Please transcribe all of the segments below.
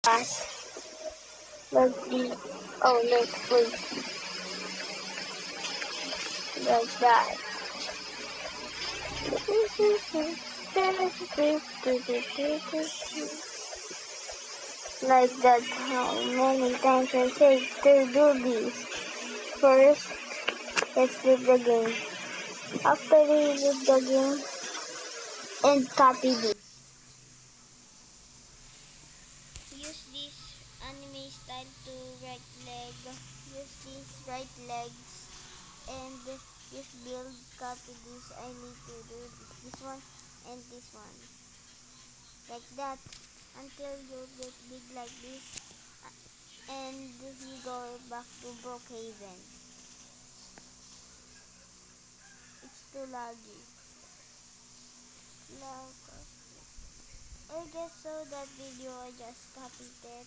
fast. Like this. Oh, look, wait. Like that. Like that. How many times I say to do this? First, let's leave the game. After we leave the game, and copy this. Use this anime style to right leg. Use this right legs. And use build, copy this. I need to do this one and this one. Like that. Until you get big like this. And you go back to Brookhaven. It's too laggy. I just saw that video, I just copied it,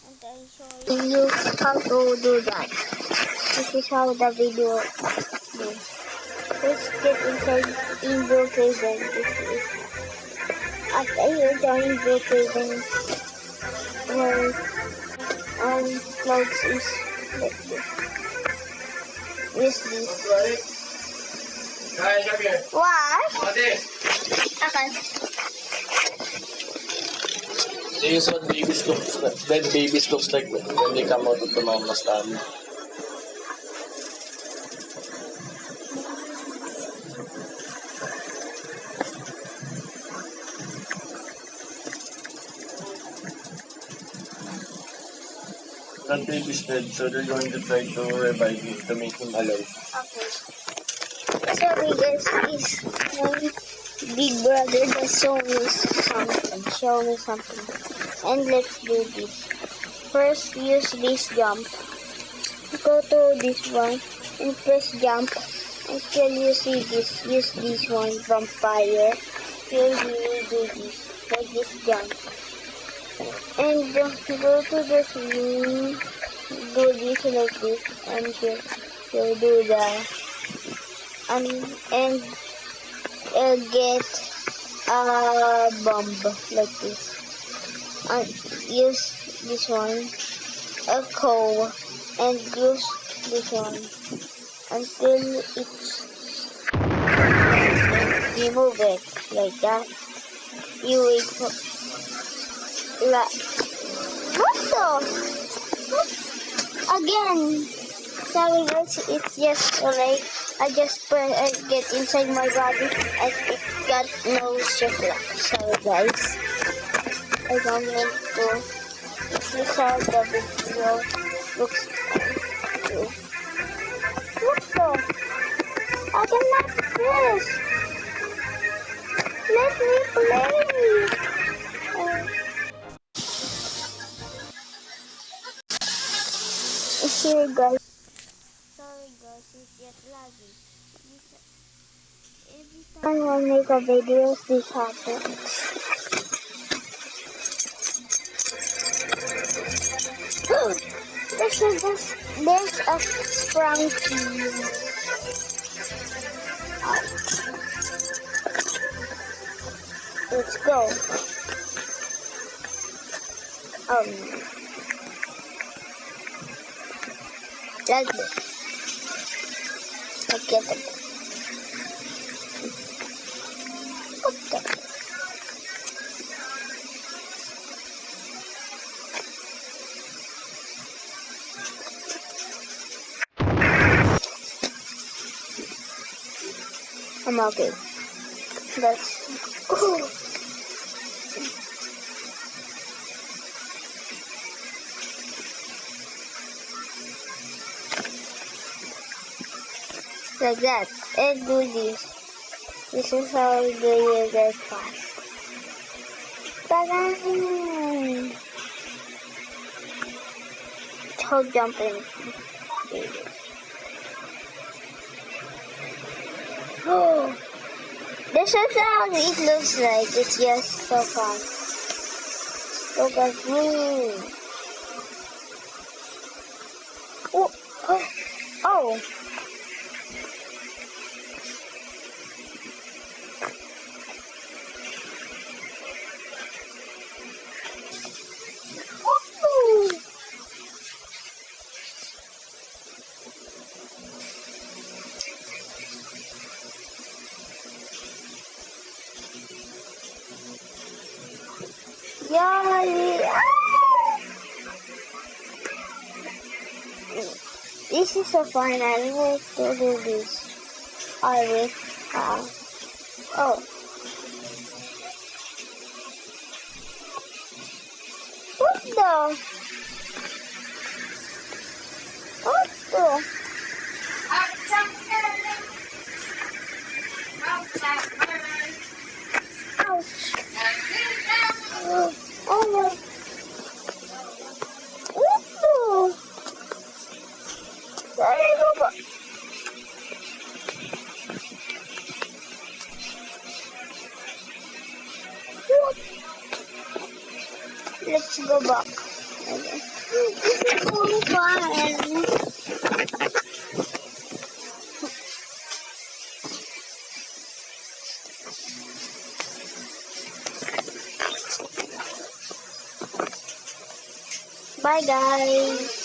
and I show you how to do that. This is how the video goes. First, get inside in Brookhaven. This is after you join Brookhaven, where clouds is like this. Use this. What? Okay. This is what babies looks like. Dead babies looks like when they come out of the mama's tummy. That baby's dead, so they're going to try to revive him to make him alive. Okay. Sorry guys, is my big brother that show me something. And let's do this. First, use this jump. Go to this one and press jump until you see this. Use this one, vampire. Till you do this, like this jump. And go to this room, do this like this, and you do that. And get a bomb like this. And use this one, a cow, and use this one until it's remove it like that. You wait for what the? Again. Sorry guys, it's just alright. I just get inside my body and it got no circle. Sorry guys. I don't want to. This is how the video looks like. What the? I cannot press. Let me play. Here guys. Sorry guys, it's just laggy. Every time I make a video, this happens. There's a Frankie. Let's go. Like this. Okay. What the? I'm okay. That's like that. And do this. This is how you get fast. Ta-da! Hold jumping. Oh, this is how it looks like. It's just so fun. Look at me. Oh. This is a fine animal to do this. I will. Oh. What the? What the? Ouch. Oh my. What the? Where did I go back? What? Let's go back. Okay. This is so fun. Bye guys.